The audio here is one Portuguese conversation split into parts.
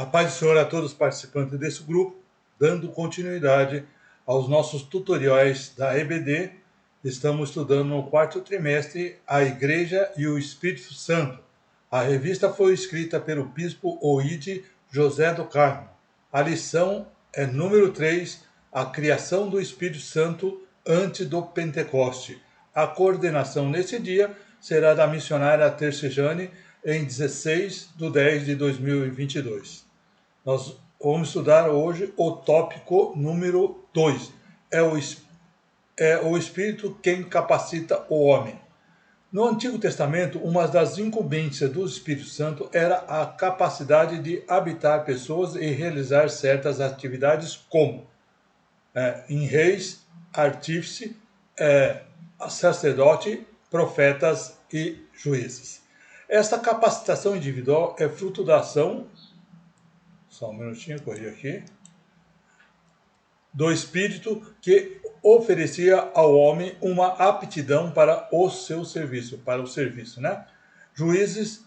A paz do Senhor a todos os participantes desse grupo, dando continuidade aos nossos tutoriais da EBD. Estamos estudando no quarto trimestre a Igreja e o Espírito Santo. A revista foi escrita pelo bispo Oide José do Carmo. A lição é número 3, a criação do Espírito Santo antes do Pentecoste. A coordenação nesse dia será da missionária Tercejane em 16/10/2022. Nós vamos estudar hoje o tópico número 2. É o Espírito quem capacita o homem. No Antigo Testamento, uma das incumbências do Espírito Santo era a capacidade de habitar pessoas e realizar certas atividades como em reis, artífice, sacerdote, profetas e juízes. Esta capacitação individual é fruto da ação, só um minutinho, corri aqui, do Espírito que oferecia ao homem uma aptidão para o seu serviço, para o serviço, né? Juízes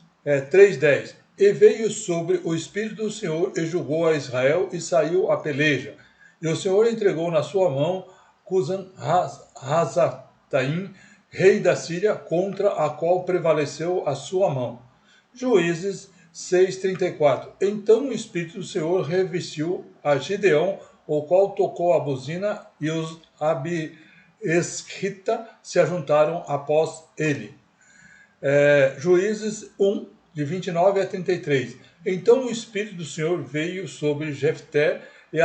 3:10. E veio sobre o Espírito do Senhor e julgou a Israel e saiu a peleja. E o Senhor entregou na sua mão Cusã-Rasataim, rei da Síria, contra a qual prevaleceu a sua mão. Juízes 6:34. Então o Espírito do Senhor revestiu a Gideão, o qual tocou a buzina, e os Abiesrita se ajuntaram após ele. Juízes 1, de 29-33. Então o Espírito do Senhor veio sobre Jefté e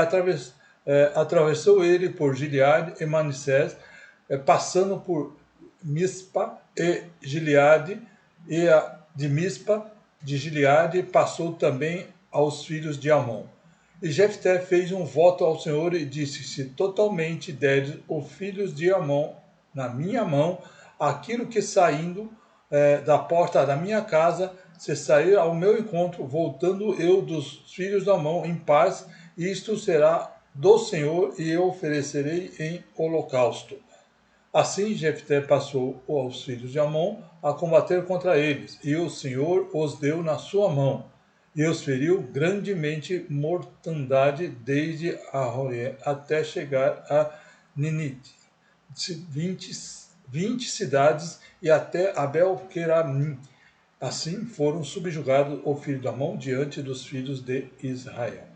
atravessou ele por Gileade e Manassés, passando por Mispa e Gileade, e de Mispa de Gileade passou também aos filhos de Amon. E Jefté fez um voto ao Senhor e disse: se totalmente deres os filhos de Amon na minha mão, aquilo que saindo da porta da minha casa, se sair ao meu encontro, voltando eu dos filhos de Amon em paz, isto será do Senhor, e eu oferecerei em holocausto. Assim Jefté passou aos filhos de Amon a combater contra eles, e o Senhor os deu na sua mão, e os feriu grandemente mortandade desde Ahoré até chegar a Ninite, 20 cidades, e até Abel-Queramim. Assim foram subjugados o filho de Amon diante dos filhos de Israel.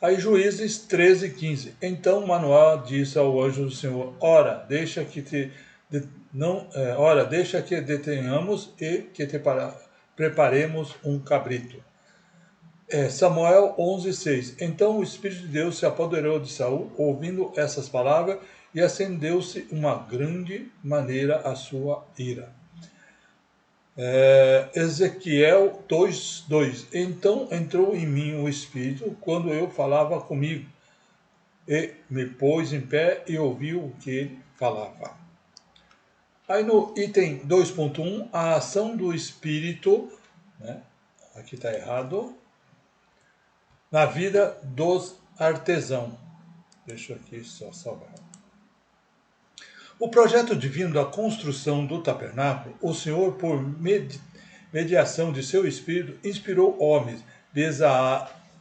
Aí Juízes 13:15. Então Manoá disse ao anjo do Senhor: Ora, deixa que detenhamos e que te preparemos um cabrito. Samuel 11:6. Então o Espírito de Deus se apoderou de Saul, ouvindo essas palavras, e acendeu-se uma grande maneira a sua ira. Ezequiel 2:2. Então entrou em mim o Espírito quando eu falava comigo, e me pôs em pé e ouvi o que ele falava. Aí no item 2.1, a ação do Espírito, né? Aqui está errado, na vida dos artesãos. Deixa eu aqui só salvar. O projeto divino da construção do tabernáculo, o Senhor, por mediação de seu Espírito, inspirou homens,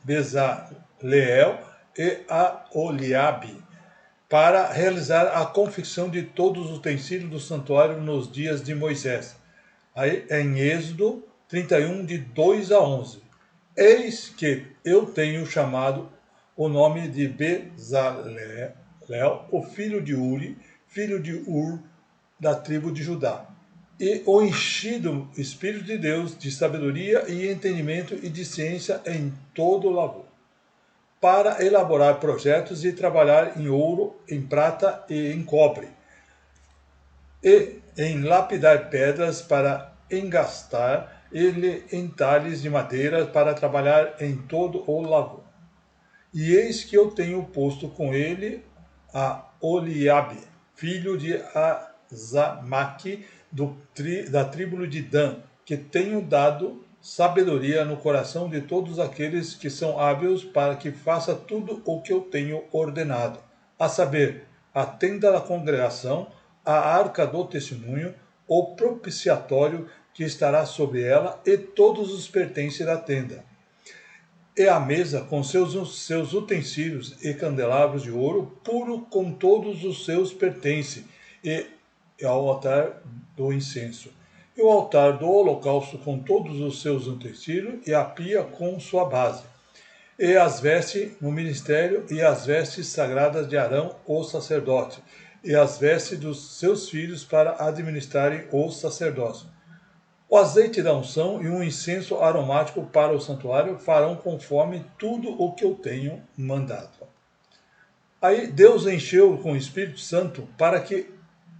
Bezaleel e Aholiabe, para realizar a confecção de todos os utensílios do santuário nos dias de Moisés. Aí, em Êxodo 31, de 2-11. Eis que eu tenho chamado o nome de Bezaleel, o filho de Uri, filho de Ur, da tribo de Judá, e o enchi do Espírito de Deus, de sabedoria e entendimento e de ciência em todo o labor, para elaborar projetos e trabalhar em ouro, em prata e em cobre, e em lapidar pedras para engastar, e em talhes de madeira para trabalhar em todo o labor. E eis que eu tenho posto com ele a Oliabe, filho de Azamaque, da tribo de Dan, que tenho dado sabedoria no coração de todos aqueles que são hábeis, para que faça tudo o que eu tenho ordenado, a saber, a tenda da congregação, a arca do testemunho, o propiciatório que estará sobre ela, e todos os pertences da tenda. e a mesa com seus utensílios e candelabros de ouro puro com todos os seus pertences, e ao altar do incenso, e o altar do holocausto com todos os seus utensílios, e a pia com sua base, e as vestes no ministério, e as vestes sagradas de Arão, o sacerdote, e as vestes dos seus filhos para administrarem o sacerdócio. O azeite da unção e um incenso aromático para o santuário farão conforme tudo o que eu tenho mandado. Aí Deus encheu com o Espírito Santo para que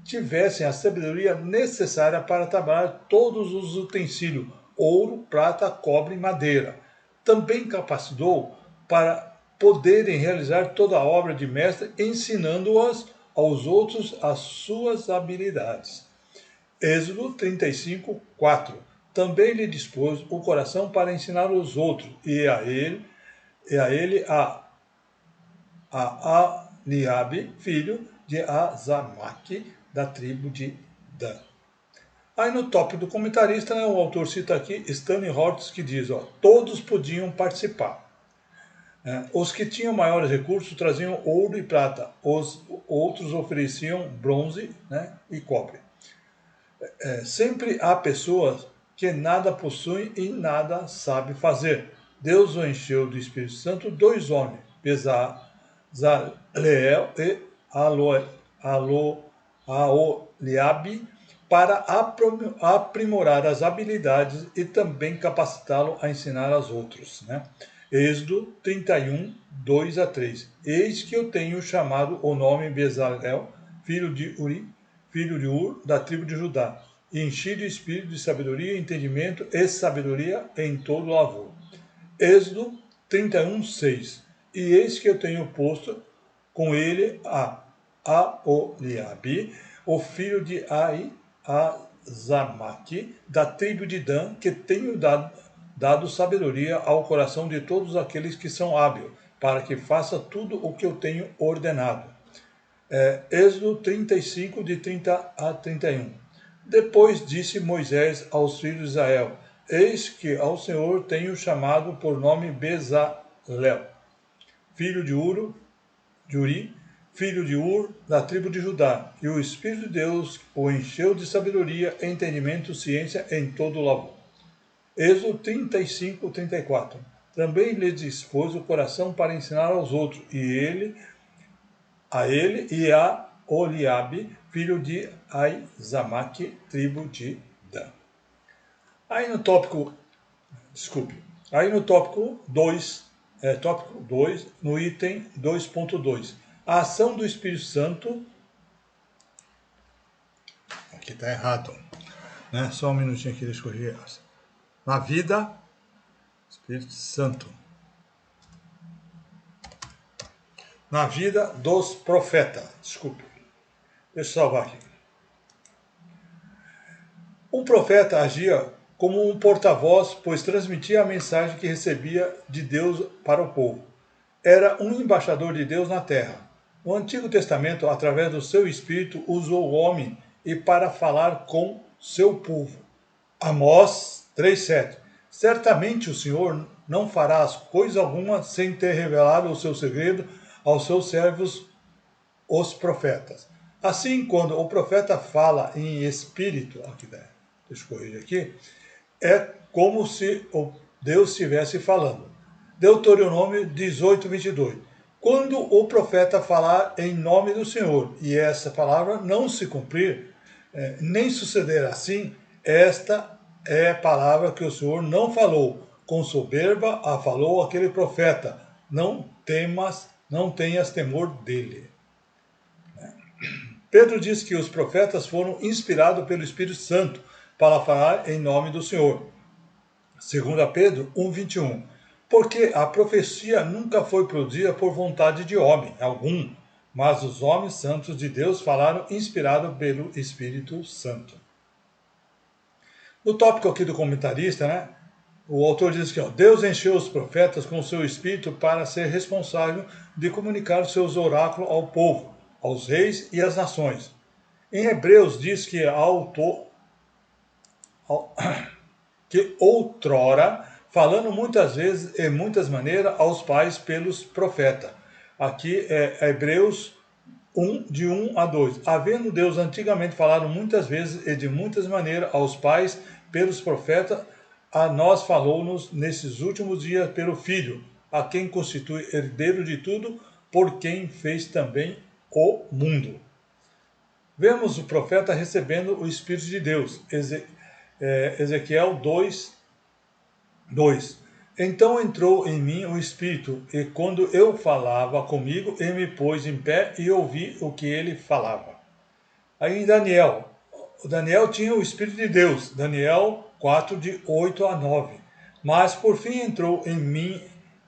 tivessem a sabedoria necessária para trabalhar todos os utensílios, ouro, prata, cobre e madeira. Também capacitou para poderem realizar toda a obra de mestre, ensinando-as aos outros as suas habilidades. Êxodo 35, 4. Também lhe dispôs o coração para ensinar os outros, e a ele a Eliabe, filho de Azamaque, da tribo de Dan. Aí no tópico do comentarista, né, o autor cita aqui Stanley Hortz, que diz, todos podiam participar. Os que tinham maiores recursos traziam ouro e prata, os outros ofereciam bronze, né, e cobre. Sempre há pessoas que nada possuem e nada sabem fazer. Deus o encheu do Espírito Santo 2 homens, Bezaleel e Aholiabe, para aprimorar as habilidades e também capacitá-lo a ensinar aos outros. Né? Êxodo 31, 2 a 3. Eis que eu tenho chamado o nome Bezaleel, filho de Ur, da tribo de Judá, e enchi de espírito de sabedoria, entendimento e sabedoria em todo o lavor. Êxodo 31, 6. E eis que eu tenho posto com ele a Aholiabe, o filho de Azamaque, da tribo de Dan, que tenho dado sabedoria ao coração de todos aqueles que são hábeis, para que faça tudo o que eu tenho ordenado. Êxodo 35, de 30 a 31. Depois disse Moisés aos filhos de Israel, eis que ao Senhor tenho chamado por nome Bezaleel, filho de Uri, filho de Ur, da tribo de Judá, e o Espírito de Deus o encheu de sabedoria, entendimento, ciência em todo o lavor. Êxodo 35, 34. Também lhe dispôs o coração para ensinar aos outros, a ele e a Oliabe, filho de Aizamaque, tribo de Dan. Aí no tópico 2, no item 2.2, a ação do Espírito Santo, aqui está errado, né? Só um minutinho aqui, deixa eu corrigir. Na vida, Espírito Santo. Na vida dos profetas. Desculpe. Deixa eu salvar aqui. Um profeta agia como um porta-voz, pois transmitia a mensagem que recebia de Deus para o povo. Era um embaixador de Deus na terra. No Antigo Testamento, através do seu Espírito, usou o homem e para falar com seu povo. Amós 3,7. Certamente o Senhor não fará coisa alguma sem ter revelado o seu segredo aos seus servos, os profetas. Assim, quando o profeta fala em espírito, deixa eu corrigir aqui, é como se Deus estivesse falando. Deuteronômio 18, 22. Quando o profeta falar em nome do Senhor, e essa palavra não se cumprir, nem suceder assim, esta é a palavra que o Senhor não falou. Com soberba a falou aquele profeta. Não tenhas temor dele. Pedro diz que os profetas foram inspirados pelo Espírito Santo para falar em nome do Senhor. 2 Pedro 1,21. Porque a profecia nunca foi produzida por vontade de homem algum, mas os homens santos de Deus falaram inspirados pelo Espírito Santo. No tópico aqui do comentarista, né, o autor diz que Deus encheu os profetas com o seu Espírito para ser responsável de comunicar os seus oráculos ao povo, aos reis e às nações. Em Hebreus diz que outrora falando muitas vezes e muitas maneiras aos pais pelos profetas. Aqui é Hebreus 1, de 1 a 2. Havendo Deus antigamente falado muitas vezes e de muitas maneiras aos pais pelos profetas, a nós falou-nos nesses últimos dias pelo Filho, a quem constitui herdeiro de tudo, por quem fez também o mundo. Vemos o profeta recebendo o Espírito de Deus. Ezequiel 2, 2. Então entrou em mim o Espírito, e quando eu falava comigo, ele me pôs em pé e ouvi o que ele falava. Aí em Daniel, Daniel tinha o Espírito de Deus, Daniel 4, de 8 a 9. Mas por fim entrou em mim,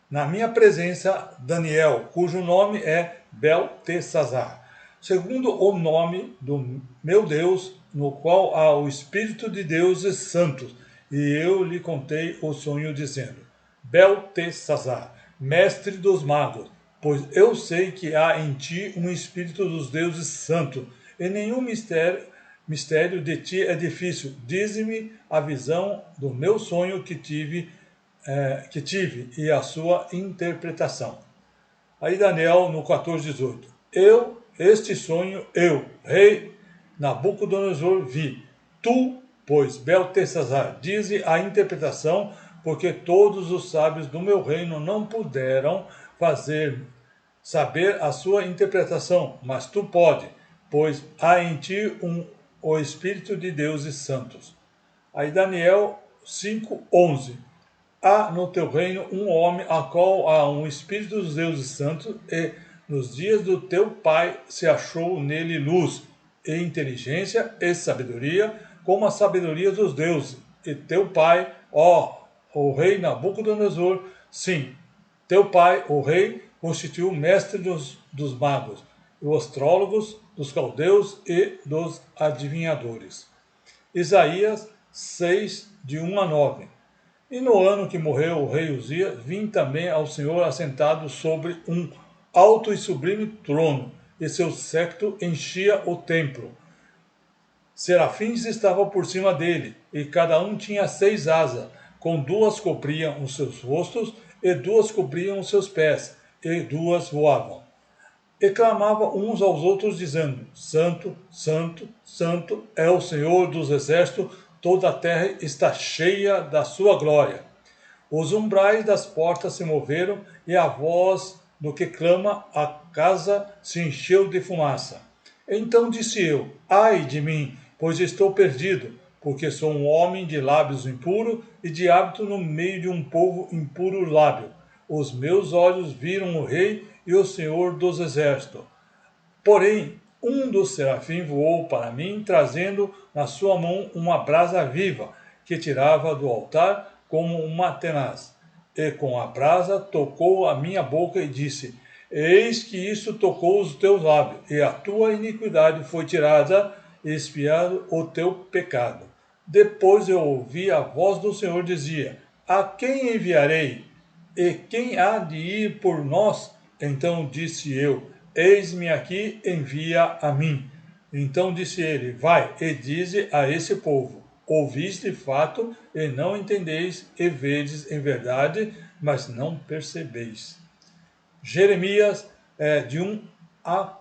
na minha presença, Daniel, cujo nome é Beltesazar, segundo o nome do meu Deus, no qual há o Espírito de deuses santos. E eu lhe contei o sonho, dizendo: Beltesazar, mestre dos magos, pois eu sei que há em ti um espírito dos deuses santos, e nenhum mistério de ti é difícil. Dize-me a visão do meu sonho que tive e a sua interpretação. Aí Daniel no 14:18. Este sonho, rei Nabucodonosor, vi. Tu, pois, Beltesazar, dize a interpretação, porque todos os sábios do meu reino não puderam saber a sua interpretação, mas tu pode, pois há em ti o Espírito de deuses santos. Aí Daniel 5:11. Há no teu reino um homem a qual há um Espírito dos deuses santos, e nos dias do teu pai se achou nele luz, e inteligência e sabedoria, como a sabedoria dos deuses. E teu pai, o rei Nabucodonosor, sim, teu pai, o rei, constituiu mestre dos magos, dos astrólogos, dos caldeus e dos adivinhadores. Isaías 6, de 1 a 9. E no ano que morreu o rei Uzias, vim também ao Senhor assentado sobre um alto e sublime trono, e seu séquito enchia o templo. Serafins estavam por cima dele, e cada um tinha 6 asas, com 2 cobriam os seus rostos, e 2 cobriam os seus pés, e 2 voavam. E clamavam uns aos outros, dizendo: Santo, Santo, Santo é o Senhor dos exércitos, toda a terra está cheia da sua glória. Os umbrais das portas se moveram, e a voz do que clama, a casa se encheu de fumaça. Então disse eu: Ai de mim, pois estou perdido, porque sou um homem de lábios impuros e de hábito no meio de um povo impuro lábio. Os meus olhos viram o Rei e o Senhor dos exércitos. Porém, um dos serafins voou para mim, trazendo na sua mão uma brasa viva, que tirava do altar como uma tenaz. E com a brasa tocou a minha boca e disse: Eis que isso tocou os teus lábios, e a tua iniquidade foi tirada, e expiado o teu pecado. Depois eu ouvi a voz do Senhor dizia: A quem enviarei? E quem há de ir por nós? Então disse eu: Eis-me aqui, envia a mim. Então disse ele: Vai e dize a esse povo: Ouvis de fato e não entendeis, e vedes em verdade, mas não percebeis. Jeremias de 1 a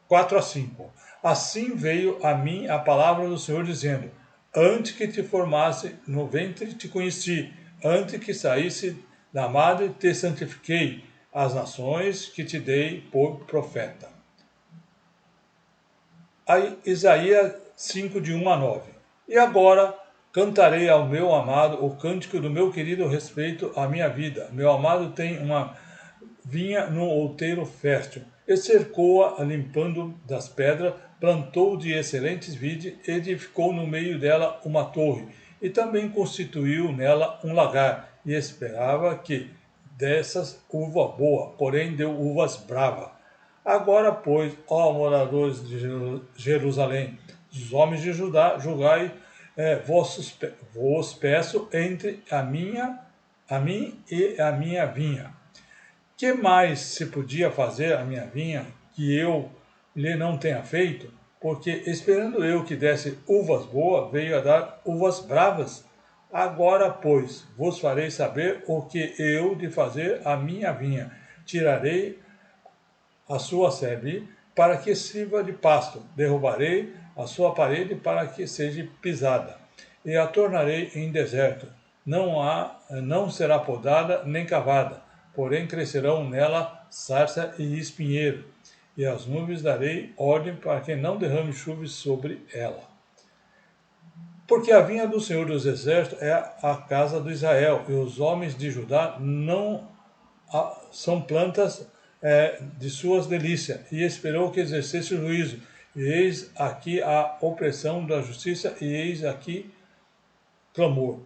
4 a 5. Assim veio a mim a palavra do Senhor, dizendo: Antes que te formasse no ventre te conheci, antes que saísse da madre te santifiquei, as nações que te dei por profeta. Aí, Isaías 5, de 1 a 9. E agora cantarei ao meu amado o cântico do meu querido respeito à minha vida. Meu amado tem uma vinha no outeiro fértil, e cercou-a limpando das pedras, plantou de excelentes vides, edificou no meio dela uma torre, e também constituiu nela um lagar, e esperava que dessas uva boa, porém deu uvas brava. Agora, pois, ó moradores de Jerusalém, os homens de Judá, julgai vos peço entre a mim e a minha vinha. Que mais se podia fazer a minha vinha que eu lhe não tenha feito? Porque esperando eu que desse uvas boas, veio a dar uvas bravas. Agora, pois, vos farei saber o que eu de fazer a minha vinha. Tirarei a sua sebe para que sirva de pasto. Derrubarei a sua parede para que seja pisada. E a tornarei em deserto. Não será podada nem cavada, porém crescerão nela sarça e espinheiro. E as nuvens darei ordem para que não derrame chuva sobre ela. Porque a vinha do Senhor dos Exércitos é a casa de Israel, e os homens de Judá não são plantas de suas delícias, e esperou que exercesse o juízo. E eis aqui a opressão da justiça, e eis aqui clamor.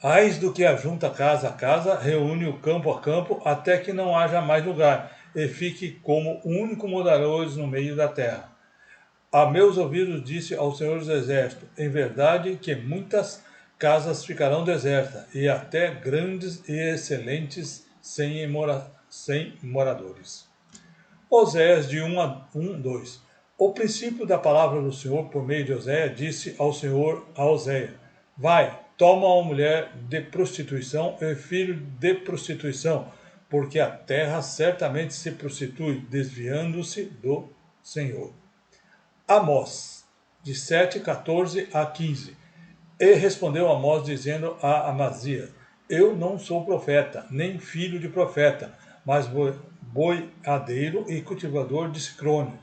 Ais do que ajunta casa a casa, reúne o campo a campo, até que não haja mais lugar, e fique como único moradores no meio da terra. A meus ouvidos disse ao Senhor dos Exércitos, em verdade que muitas casas ficarão desertas, e até grandes e excelentes sem moradores. Oséias de 1:2. O princípio da palavra do Senhor por meio de Oséias disse ao Senhor a Oséias, vai, toma uma mulher de prostituição e filho de prostituição, porque a terra certamente se prostitui, desviando-se do Senhor. Amós, de 7:14 a 15. E respondeu Amós, dizendo a Amazias, eu não sou profeta, nem filho de profeta, mas boiadeiro e cultivador de sicrônio.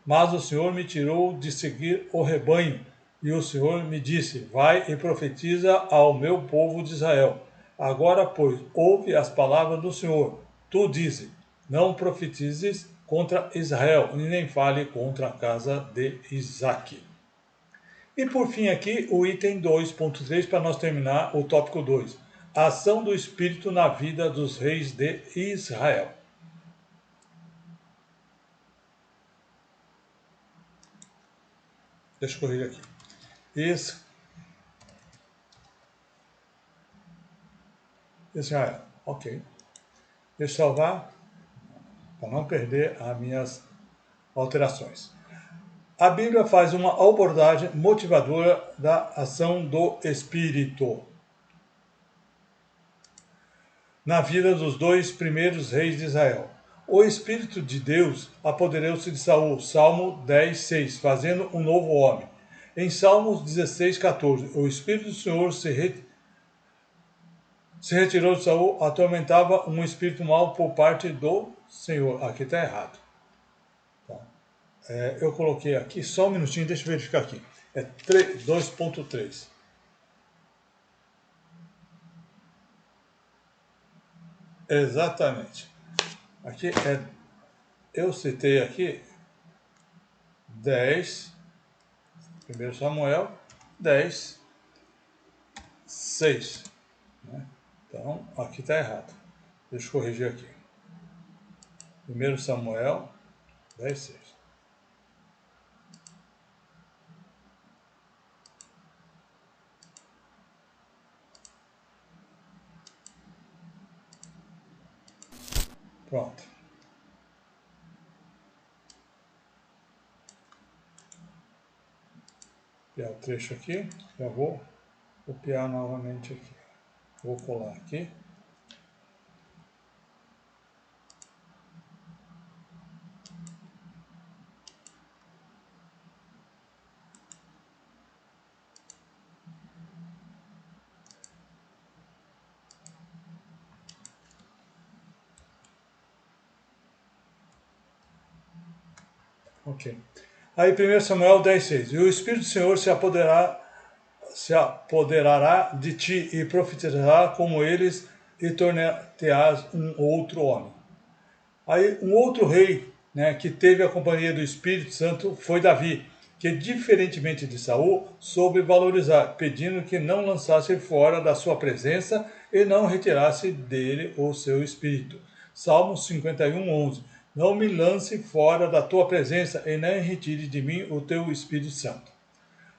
Mas o Senhor me tirou de seguir o rebanho, e o Senhor me disse, vai e profetiza ao meu povo de Israel. Agora, pois, ouve as palavras do Senhor. Tu dizes, não profetizes contra Israel, e nem fale contra a casa de Isaque. E por fim aqui o item 2.3 para nós terminar o tópico 2. A ação do Espírito na vida dos reis de Israel. Deixa eu corrigir aqui. Israel, ok. Deixa eu salvar para não perder as minhas alterações. A Bíblia faz uma abordagem motivadora da ação do Espírito na vida dos dois primeiros reis de Israel. O Espírito de Deus apoderou-se de Saul, Salmo 10:6, fazendo um novo homem. Em Salmos 16:14, o Espírito do Senhor se retirou de Saul, atormentava um espírito mau por parte do Senhor. Aqui está errado. Eu coloquei aqui, só um minutinho, deixa eu verificar aqui. É 2.3. Exatamente. Aqui eu citei aqui 10, 1 Samuel 10, 6. Né? Então, aqui está errado. Deixa eu corrigir aqui. 1 Samuel 10, 6. Pronto. Copiar o trecho aqui. Já vou copiar novamente aqui. Vou colar aqui. Ok. Aí 1 Samuel 10:6. E o Espírito do Senhor se apoderará de ti e profetizará como eles e tornar-te-ás um outro homem. Aí um outro rei, né, que teve a companhia do Espírito Santo foi Davi, que diferentemente de Saul, soube valorizar, pedindo que não lançasse fora da sua presença e não retirasse dele o seu espírito. Salmos 51:11. Não me lance fora da tua presença e nem retire de mim o teu Espírito Santo.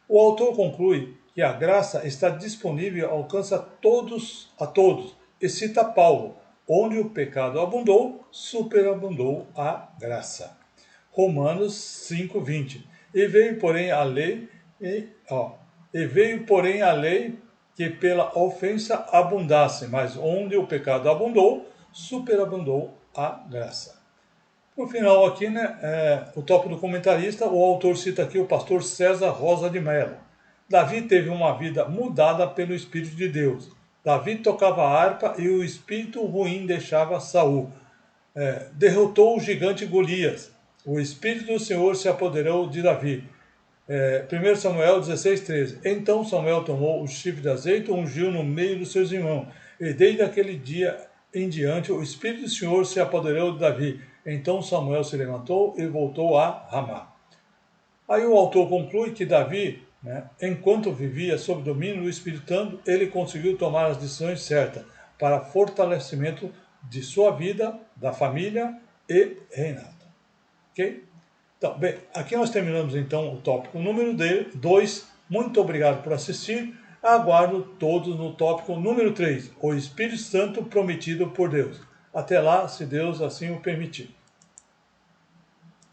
O autor conclui que a graça está disponível e alcança a todos, e cita Paulo, onde o pecado abundou, superabundou a graça. Romanos 5:20. E veio, porém, a lei, e E veio, porém, a lei que pela ofensa abundasse, mas onde o pecado abundou, superabundou a graça. No final aqui, né, o tópico do comentarista, o autor cita aqui o pastor César Rosa de Mello. Davi teve uma vida mudada pelo Espírito de Deus. Davi tocava harpa e o espírito ruim deixava Saul. Derrotou o gigante Golias. O Espírito do Senhor se apoderou de Davi. 1 Samuel 16:13. Então Samuel tomou o chifre de azeite e ungiu no meio dos seus irmãos. E desde aquele dia em diante o Espírito do Senhor se apoderou de Davi. Então Samuel se levantou e voltou a Ramá. Aí o autor conclui que Davi, enquanto vivia sob domínio do Espírito Santo, ele conseguiu tomar as decisões certas para fortalecimento de sua vida, da família e reinado. Ok? Então, bem, aqui nós terminamos então o tópico número 2. Muito obrigado por assistir. Aguardo todos no tópico número 3, o Espírito Santo prometido por Deus. Até lá, se Deus assim o permitir.